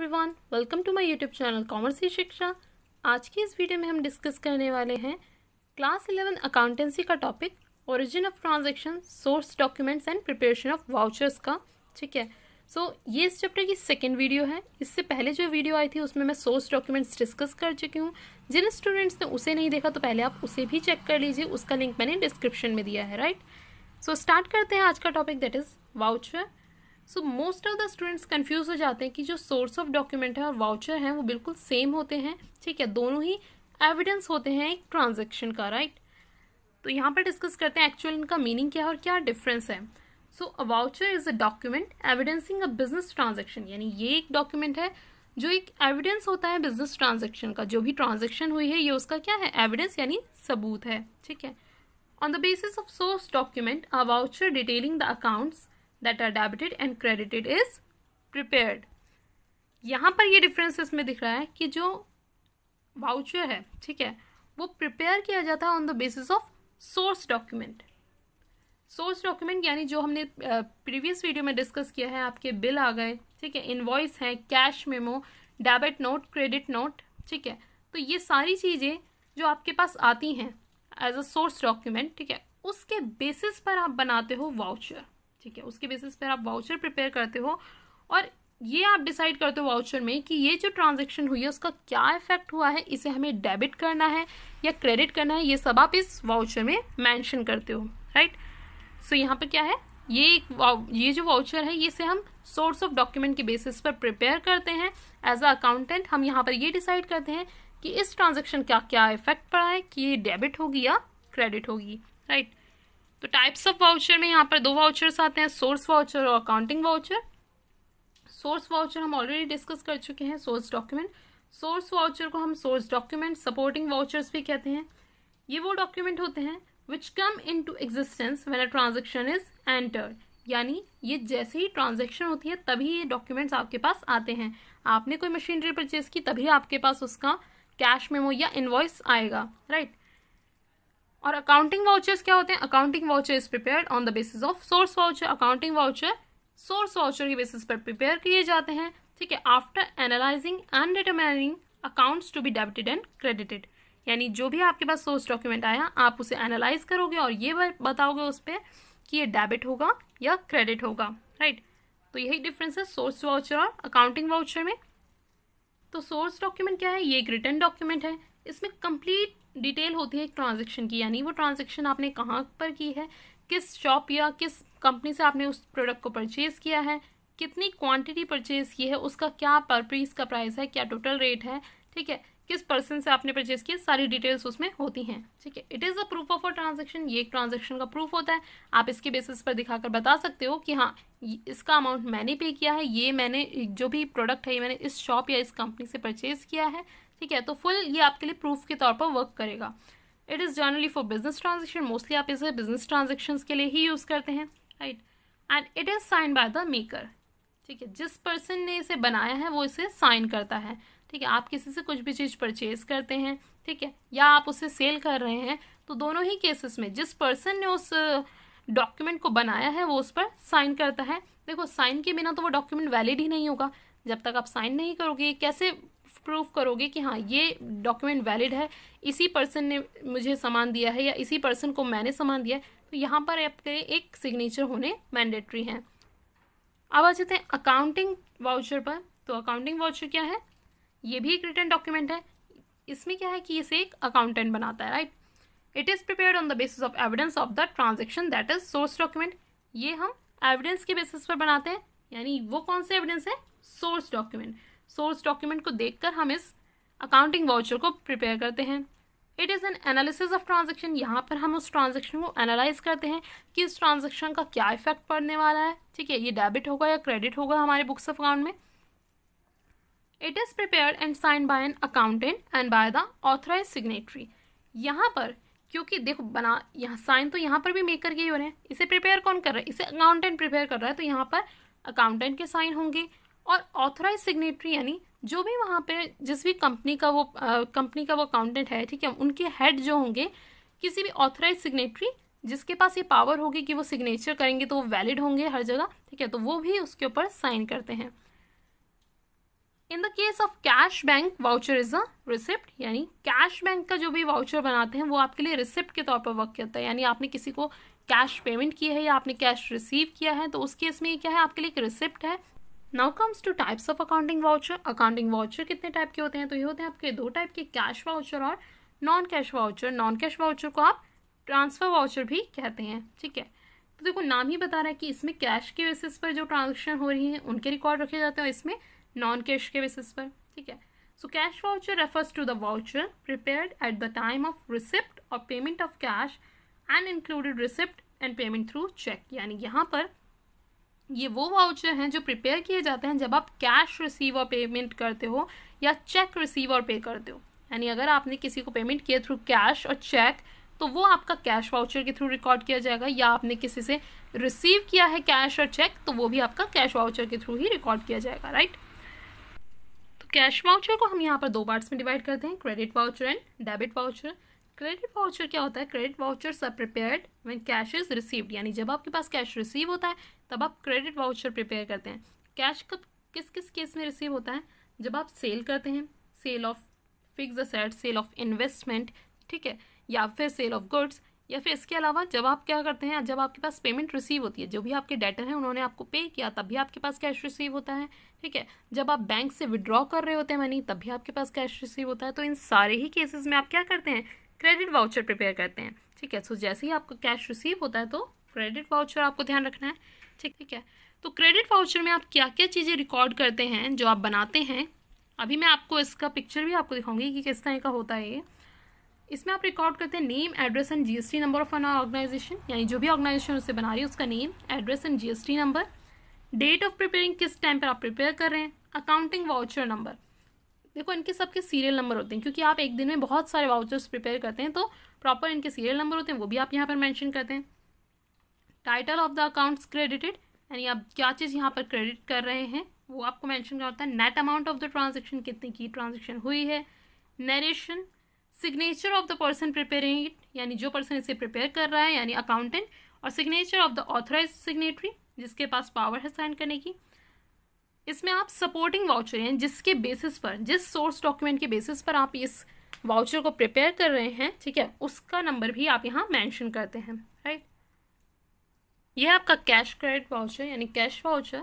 Everyone, welcome to my YouTube channel commerce ही शिक्षा। आज की इस वीडियो में हम डिस्कस करने वाले हैं क्लास 11 अकाउंटेंसी का topic origin of transaction, source documents and preparation of vouchers का। ठीक है, सो ये इस चैप्टर की सेकेंड वीडियो है। इससे पहले जो वीडियो आई थी उसमें मैं सोर्स डॉक्यूमेंट्स डिस्कस कर चुकी हूँ। जिन स्टूडेंट्स ने उसे नहीं देखा तो पहले आप उसे भी चेक कर लीजिए, उसका लिंक मैंने डिस्क्रिप्शन में दिया है। राइट, सो स्टार्ट करते हैं आज का topic, that is voucher. So most of the students confuse हो जाते हैं कि जो सोर्स ऑफ डॉक्यूमेंट है और वाउचर है वो बिल्कुल सेम होते हैं। ठीक है, दोनों ही एविडेंस होते हैं एक ट्रांजैक्शन का। राइट, तो यहाँ पर डिस्कस करते हैं एक्चुअल इनका मीनिंग क्या है और क्या डिफरेंस है। So a voucher is a document evidencing a business transaction, यानी ये एक डॉक्यूमेंट है जो एक एविडेंस होता है बिजनेस ट्रांजैक्शन का। जो भी ट्रांजैक्शन हुई है ये उसका क्या है, एविडेंस यानी सबूत है। ठीक है, on the basis of source document a voucher detailing the accounts that are debited and credited is prepared। यहाँ पर ये डिफरेंस इसमें दिख रहा है कि जो वाउचर है, ठीक है, वो प्रिपेयर किया जाता है on the basis of source document. Source document यानी जो हमने प्रीवियस वीडियो में डिस्कस किया है, आपके बिल आ गए, ठीक है, इनवॉइस है, cash memo, debit note, credit note. ठीक है, तो ये सारी चीज़ें जो आपके पास आती हैं एज अ सोर्स डॉक्यूमेंट, ठीक है, उसके बेसिस पर आप बनाते हो वाउचर। ठीक है, उसके बेसिस पर आप वाउचर प्रिपेयर करते हो और ये आप डिसाइड करते हो वाउचर में कि ये जो ट्रांजैक्शन हुई है उसका क्या इफेक्ट हुआ है, इसे हमें डेबिट करना है या क्रेडिट करना है, ये सब आप इस वाउचर में मेंशन करते हो। राइट, सो यहाँ पे क्या है, ये जो वाउचर है ये से हम सोर्स ऑफ डॉक्यूमेंट के बेसिस पर प्रिपेयर करते हैं। एज अ अकाउंटेंट हम यहाँ पर ये डिसाइड करते हैं कि इस ट्रांजेक्शन का क्या इफेक्ट पड़ा है, कि ये डेबिट होगी या क्रेडिट होगी। राइट, तो टाइप्स ऑफ वाउचर में यहाँ पर दो वाउचर्स आते हैं, सोर्स वाउचर और अकाउंटिंग वाउचर। सोर्स वाउचर हम ऑलरेडी डिस्कस कर चुके हैं, सोर्स डॉक्यूमेंट। सोर्स वाउचर को हम सोर्स डॉक्यूमेंट, सपोर्टिंग वाउचर्स भी कहते हैं। ये वो डॉक्यूमेंट होते हैं which come in to existence when a transaction is entered, यानी ये जैसे ही ट्रांजेक्शन होती है तभी ये डॉक्यूमेंट्स आपके पास आते हैं। आपने कोई मशीनरी परचेज की तभी आपके पास उसका कैश मेमो या इनवॉइस आएगा। राइट, और अकाउंटिंग वाउचर्स क्या होते हैं, accounting voucher is prepared on the basis of source voucher. Accounting voucher source voucher के बेसिस पर प्रिपेयर किए जाते हैं। ठीक है, after analysing and determining accounts to be debited and credited, यानी जो भी आपके पास सोर्स डॉक्यूमेंट आया आप उसे एनालाइज करोगे और ये बताओगे उस पर कि ये डेबिट होगा या क्रेडिट होगा। राइट, तो यही डिफरेंस है सोर्स वाउचर और अकाउंटिंग वाउचर में। तो सोर्स डॉक्यूमेंट क्या है, ये एक रिटन डॉक्यूमेंट है। इसमें कंप्लीट डिटेल होती है एक ट्रांजैक्शन की, यानी वो ट्रांजैक्शन आपने कहाँ पर की है, किस शॉप या किस कंपनी से आपने उस प्रोडक्ट को परचेज किया है, कितनी क्वांटिटी परचेज की है, उसका क्या पर पीस का प्राइस है, क्या टोटल रेट है, ठीक है, किस पर्सन से आपने परचेज किया, सारी डिटेल्स उसमें होती हैं। ठीक है, it is a proof of a transaction, ये एक ट्रांजैक्शन का प्रूफ होता है। आप इसके बेसिस पर दिखाकर बता सकते हो कि हाँ इसका अमाउंट मैंने पे किया है, ये मैंने जो भी प्रोडक्ट है ये मैंने इस शॉप या इस कंपनी से परचेज किया है। ठीक है, तो फुल ये आपके लिए प्रूफ के तौर पर वर्क करेगा। It is generally for business transaction, mostly आप इसे बिजनेस ट्रांजेक्शन्स के लिए ही यूज़ करते हैं। Right, and it is sine by the maker. ठीक है, जिस पर्सन ने इसे बनाया है वो इसे साइन करता है। ठीक है, आप किसी से कुछ भी चीज़ परचेज करते हैं, ठीक है, या आप उसे सेल कर रहे हैं, तो दोनों ही केसेस में जिस पर्सन ने उस डॉक्यूमेंट को बनाया है वो उस पर साइन करता है। देखो, साइन के बिना तो वो डॉक्यूमेंट वैलिड ही नहीं होगा। जब तक आप साइन नहीं करोगे कैसे प्रूफ करोगे कि हाँ ये डॉक्यूमेंट वैलिड है, इसी पर्सन ने मुझे सामान दिया है या इसी पर्सन को मैंने सामान दिया है। तो यहाँ पर आपके एक सिग्नेचर होने मैंडेटरी है। अब आ जाते हैं अकाउंटिंग वाउचर पर। तो अकाउंटिंग वाउचर क्या है, ये भी एक रिटन डॉक्यूमेंट है। इसमें क्या है कि इसे एक अकाउंटेंट बनाता है। Right, it is prepared on the basis of evidence of the transaction, that is source document. ये हम एविडेंस के बेसिस पर बनाते हैं, यानी वो कौन से एविडेंस है, सोर्स डॉक्यूमेंट। सोर्स डॉक्यूमेंट को देखकर हम इस अकाउंटिंग वाउचर को प्रिपेयर करते हैं। It is an analysis of transaction, यहाँ पर हम उस ट्रांजेक्शन को एनालाइज करते हैं कि इस ट्रांजेक्शन का क्या इफेक्ट पड़ने वाला है। ठीक है, ये डेबिट होगा या क्रेडिट होगा हमारे बुक्स ऑफ अकाउंट में। It is prepared and sign by an accountant and by the authorise signatory. यहाँ पर क्योंकि देखो यहाँ साइन तो यहाँ पर भी मेकर के ही हो रहे हैं, इसे प्रिपेयर कौन कर रहा है, इसे अकाउंटेंट प्रिपेयर कर रहा है, तो यहाँ पर अकाउंटेंट के साइन होंगे। और ऑथराइज सिग्नेटरी यानी जो भी वहाँ पे जिस भी कंपनी का वो अकाउंटेंट है, ठीक है, उनके हेड जो होंगे, किसी भी ऑथराइज सिग्नेटरी जिसके पास ये पावर होगी कि वो सिग्नेचर करेंगे तो वो वैलिड होंगे हर जगह। ठीक है, तो वो भी उसके ऊपर साइन करते हैं। In the case of cash bank voucher is a receipt, यानी कैश बैंक का जो भी वाउचर बनाते हैं वो आपके लिए रिसिप्ट के तौर पर वर्क करता है, यानी आपने किसी को कैश पेमेंट की है या आपने कैश रिसीव किया है तो उस केस में ये क्या है, आपके लिए एक रिसिप्ट है। Now comes two types of accounting voucher. Accounting voucher कितने टाइप के होते हैं, तो ये होते हैं आपके दो टाइप के, कैश वाउचर और non cash voucher. Non cash voucher को आप ट्रांसफर वाउचर भी कहते हैं, ठीक है। तो देखो नाम ही बता रहा है कि इसमें कैश के बेसिस पर जो ट्रांजेक्शन हो रही हैं उनके रिकॉर्ड रखे जाते हैं, इसमें नॉन कैश के बेसिस पर, ठीक है। So cash voucher refers to the voucher prepared at the time of receipt और payment of cash and included receipt and payment through cheque, यानी यहाँ पर ये वो वाउचर हैं जो प्रिपेयर किए जाते हैं जब आप कैश रिसीव और पेमेंट करते हो या चेक रिसीव और पे करते हो, यानी अगर आपने किसी को पेमेंट किया थ्रू कैश और चेक तो वो आपका कैश वाउचर के थ्रू रिकॉर्ड किया जाएगा, या आपने किसी से रिसीव किया है कैश और चेक तो वो भी आपका कैश वाउचर के थ्रू ही रिकॉर्ड किया जाएगा, राइट। तो कैश वाउचर को हम यहाँ पर दो पार्ट्स में डिवाइड करते हैं, credit voucher and debit voucher. Credit voucher क्या होता है, credit vouchers are prepared when cash is received, यानी जब आपके पास कैश रिसीव होता है तब आप क्रेडिट वाउचर प्रिपेयर करते हैं। कैश कब किस किस केस में रिसीव होता है, जब आप सेल करते हैं, sale of fix asset, sale of investment, ठीक है, या फिर सेल ऑफ गुड्स, या फिर इसके अलावा जब आप क्या करते हैं, जब आपके पास पेमेंट रिसीव होती है, जो भी आपके डेटर हैं उन्होंने आपको पे किया तब भी आपके पास कैश रिसीव होता है, ठीक है। जब आप बैंक से विड्रॉ कर रहे होते हैं मनी तब भी आपके पास कैश रिसीव होता है। तो इन सारे ही केसेस में आप क्या करते हैं, क्रेडिट वाउचर प्रिपेयर करते हैं, ठीक है। सो जैसे ही आपको कैश रिसीव होता है तो क्रेडिट वाउचर आपको ध्यान रखना है, ठीक है। तो क्रेडिट वाउचर में आप क्या क्या चीज़ें रिकॉर्ड करते हैं जो आप बनाते हैं, अभी मैं आपको इसका पिक्चर भी आपको दिखाऊंगी कि किस तरह का होता है ये। इसमें आप रिकॉर्ड करते हैं name, address and GST number of an organisation, यानी जो भी ऑर्गेनाइजेशन उससे बना रही है उसका name, address and GST number, date of preparing, किस टाइम पर आप प्रिपेयर कर रहे हैं, अकाउंटिंग वाउचर नंबर। देखो इनके सबके सीरियल नंबर होते हैं क्योंकि आप एक दिन में बहुत सारे वाउचर्स प्रिपेयर करते हैं तो प्रॉपर इनके सीरियल नंबर होते हैं, वो भी आप यहाँ पर मेंशन करते हैं। Title of the accounts credited, यानी आप क्या चीज़ यहाँ पर क्रेडिट कर रहे हैं वो आपको मेंशन करना होता है। Net amount of the transaction, कितने की ट्रांजेक्शन हुई है। Narration, signature of the person preparing it, यानी जो पर्सन इसे प्रिपेयर कर रहा है यानी अकाउंटेंट, और signature of the authorise signatory जिसके पास पावर है साइन करने की। इसमें आप सपोर्टिंग वाउचर हैं जिसके बेसिस पर, जिस सोर्स डॉक्यूमेंट के बेसिस पर आप इस वाउचर को प्रिपेयर कर रहे हैं, ठीक है, उसका नंबर भी आप यहाँ मेंशन करते हैं, राइट। यह आपका कैश क्रेडिट वाउचर यानी कैश वाउचर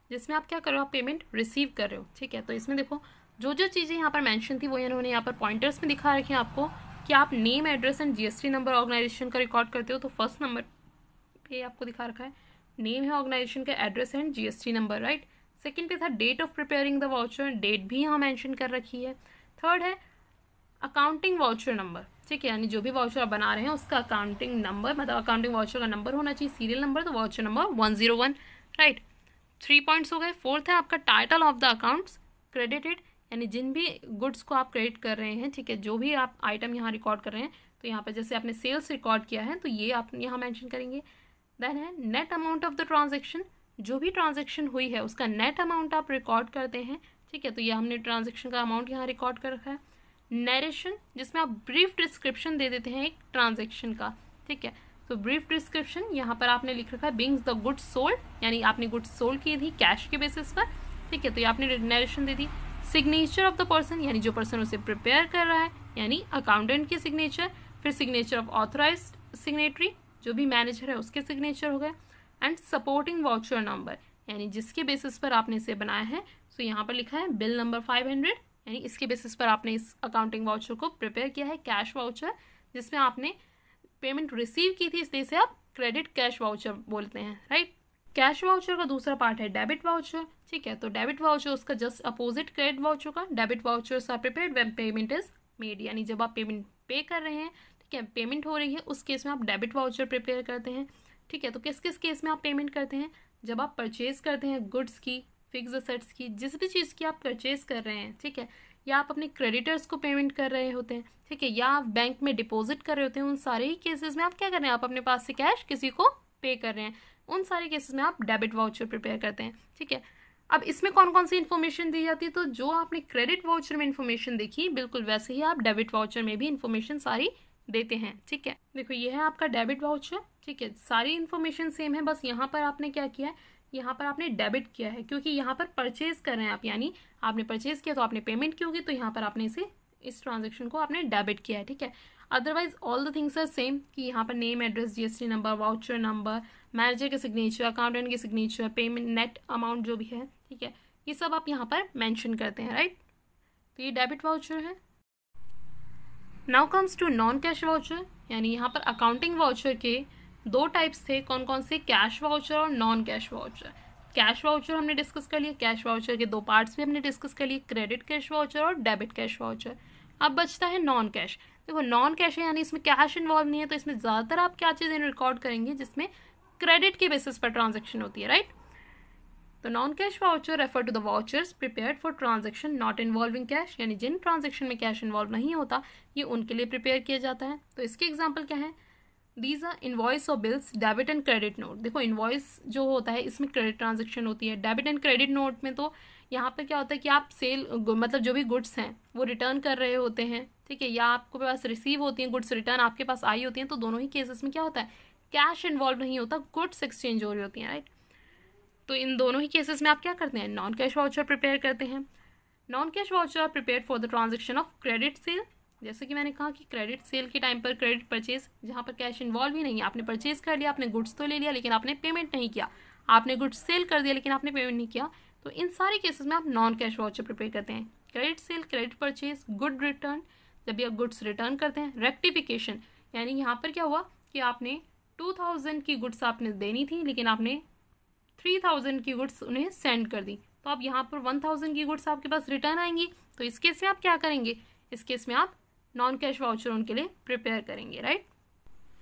जिसमें आप क्या कर रहे हो, आप पेमेंट रिसीव कर रहे हो, ठीक है। तो इसमें देखो जो जो चीज़ें यहाँ पर मेंशन थी वो इन्होंने यहाँ पर पॉइंटर्स में दिखा रखी हैं आपको कि आप name, address and GST number organisation का रिकॉर्ड करते हो। तो फर्स्ट नंबर पे आपको दिखा रखा है नेम है ऑर्गेनाइजेशन का, address and GST number, right. Second पे था date of preparing the voucher, date भी यहाँ मेंशन कर रखी है। थर्ड है अकाउंटिंग वाउचर नंबर, ठीक है, यानी जो भी वाउचर आप बना रहे हैं उसका अकाउंटिंग नंबर, मतलब अकाउंटिंग वाउचर का नंबर होना चाहिए, सीरियल नंबर, तो वाउचर नंबर 101, राइट। 3 पॉइंट्स हो गए। फोर्थ है आपका title of the accounts credited, यानी जिन भी गुड्स को आप क्रेडिट कर रहे हैं, ठीक है, जो भी आप आइटम यहाँ रिकॉर्ड कर रहे हैं, तो यहाँ पर जैसे आपने सेल्स रिकॉर्ड किया है तो ये आप यहाँ मेंशन करेंगे। देन है net amount of the transaction, जो भी ट्रांजेक्शन हुई है उसका नेट अमाउंट आप रिकॉर्ड करते हैं, ठीक है, तो ये हमने ट्रांजेक्शन का अमाउंट यहाँ रिकॉर्ड कर रखा है। नरेशन, जिसमें आप ब्रीफ डिस्क्रिप्शन दे देते हैं एक ट्रांजेक्शन का, ठीक है, तो ब्रीफ डिस्क्रिप्शन यहाँ पर आपने लिख रखा है बिंग्स द गुड्स सोल्ड, यानी आपने गुड्स सोल्ड की थी कैश के बेसिस पर, ठीक है, तो ये आपने narration they the. Signature of the person, यानी जो पर्सन उसे प्रिपेयर कर रहा है यानी अकाउंटेंट की सिग्नेचर, फिर सिग्नेचर ऑफ ऑथराइज्ड सिग्नेटरी, जो भी मैनेजर है उसके सिग्नेचर हो गए। एंड सपोर्टिंग वाउचर नंबर, यानी जिसके बेसिस पर आपने इसे बनाया है, तो यहाँ पर लिखा है बिल नंबर 500, यानी इसके बेसिस पर आपने इस अकाउंटिंग वाउचर को प्रिपेयर किया है। कैश वाउचर जिसमें आपने पेमेंट रिसीव की थी, इसलिए इसे आप क्रेडिट कैश वाउचर बोलते हैं, राइट। कैश वाउचर का दूसरा पार्ट है डेबिट वाउचर, ठीक है, तो डेबिट वाउचर उसका जस्ट अपोजिट क्रेडिट वाउचर का। Debit vouchers are prepared when payment is made, यानी जब आप पेमेंट पे कर रहे हैं, ठीक है, पेमेंट हो रही है, उस केस में आप डेबिट वाउचर प्रिपेयर करते हैं, ठीक है। तो किस किस केस में आप पेमेंट करते हैं, जब आप परचेज करते हैं गुड्स की, फिक्स असेट्स की, जिस भी चीज़ की आप परचेज कर रहे हैं, ठीक है, या आप अपने क्रेडिटर्स को पेमेंट कर रहे होते हैं, ठीक है, या आप बैंक में डिपॉजिट कर रहे होते हैं, उन सारे ही केसेस में आप क्या कर रहे हैं, आप अपने पास से कैश किसी को पे कर रहे हैं, उन सारे केसेस में आप डेबिट वाउचर प्रिपेयर करते हैं, ठीक है। अब इसमें कौन कौन सी इन्फॉर्मेशन दी जाती है, तो जो आपने क्रेडिट वाउचर में इन्फॉर्मेशन देखी बिल्कुल वैसे ही आप डेबिट वाउचर में भी इन्फॉर्मेशन सारी देते हैं, ठीक है। देखो ये है आपका डेबिट वाउचर, ठीक है, सारी इन्फॉर्मेशन सेम है, बस यहाँ पर आपने क्या किया है, यहाँ पर आपने डेबिट किया है, क्योंकि यहाँ पर परचेज कर रहे हैं आप, यानी आपने परचेज किया तो आपने पेमेंट की होगी, तो यहाँ पर आपने इस ट्रांजेक्शन को आपने डेबिट किया है, ठीक है। Otherwise all the things are same, कि यहाँ पर name, address, GST number, voucher number, manager के सिग्नेचर, अकाउंटेंट की सिग्नेचर, पेमेंट, नेट अमाउंट जो भी है, ठीक है, ये सब आप यहाँ पर मेंशन करते हैं, राइट। तो ये डेबिट वाउचर है। Now comes to non cash voucher, यानी यहाँ पर अकाउंटिंग वाउचर के दो टाइप्स थे, कौन कौन से, कैश वाउचर और non cash voucher. Cash voucher हमने डिस्कस कर लिया, कैश वाउचर के दो पार्ट्स भी हमने डिस्कस कर लिए, क्रेडिट कैश वाउचर और डेबिट कैश वाउचर। अब बचता है नॉन कैश। देखो नॉन कैश है यानी इसमें कैश इन्वॉल्व नहीं है, तो इसमें ज़्यादातर आप क्या चीज़ें रिकॉर्ड करेंगे जिसमें क्रेडिट के बेसिस पर ट्रांजेक्शन होती है, राइट। तो non cash voucher refer to the vouchers prepared for transaction not involving cash, यानी जिन ट्रांजेक्शन में कैश इन्वॉल्व नहीं होता ये उनके लिए प्रिपेयर किया जाता है। तो इसके एग्जाम्पल क्या है, दीज आर इन्वॉइस और bills, debit and credit note. देखो इन्वॉइस जो होता है इसमें क्रेडिट ट्रांजेक्शन होती है, डेबिट एंड क्रेडिट नोट में तो यहाँ पर क्या होता है कि आप सेल मतलब जो भी गुड्स हैं वो रिटर्न कर रहे होते हैं, ठीक है, या आपके पास रिसीव होती हैं गुड्स, रिटर्न आपके पास आई होती हैं, तो दोनों ही केसेस में क्या होता है, कैश इन्वॉल्व नहीं होता, गुड्स एक्सचेंज हो रही होती हैं, राइट। तो इन दोनों ही केसेस में आप क्या करते हैं, नॉन कैश वाउचर प्रिपेयर करते हैं। Non cash voucher are prepare for the transaction of credit sale, जैसे कि मैंने कहा कि क्रेडिट सेल के टाइम पर क्रेडिट परचेज जहाँ पर कैश इन्वॉल्व ही नहीं है, आपने परचेज कर लिया, आपने गुड्स तो ले लिया लेकिन आपने पेमेंट नहीं किया, आपने गुड्स सेल कर दिया लेकिन आपने पेमेंट नहीं किया, तो इन सारे केसेस में आप नॉन कैश वाउचर प्रिपेयर करते हैं। Credit sale, credit purchase, good return, जब भी आप गुड्स रिटर्न करते हैं। रेक्टिफिकेशन, यानी यहाँ पर क्या हुआ कि आपने 2000 की गुड्स आपने देनी थी लेकिन आपने 3000 की गुड्स उन्हें सेंड कर दी, तो अब यहाँ पर 1000 की गुड्स आपके पास रिटर्न आएंगी, तो इस केस में आप क्या करेंगे, इस केस में आप नॉन कैश वाउचर उनके लिए प्रिपेयर करेंगे, राइट।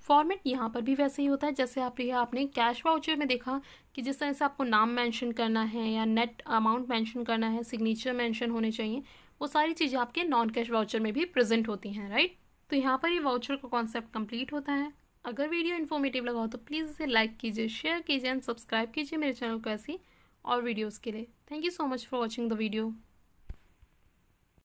फॉर्मेट यहाँ पर भी वैसे ही होता है जैसे आपने कैश वाउचर में देखा कि जिस तरह से आपको नाम मेंशन करना है या नेट अमाउंट मेंशन करना है, सिग्नेचर मेंशन होने चाहिए, वो सारी चीज़ें आपके नॉन कैश वाउचर में भी प्रेजेंट होती हैं, राइट। तो यहाँ पर ये वाउचर का कॉन्सेप्ट कंप्लीट होता है। अगर वीडियो इन्फॉर्मेटिव लगा हो तो प्लीज़ इसे लाइक कीजिए, शेयर कीजिए एंड सब्सक्राइब कीजिए मेरे चैनल को ऐसी और वीडियोज़ के लिए। Thank you so much for watching the video.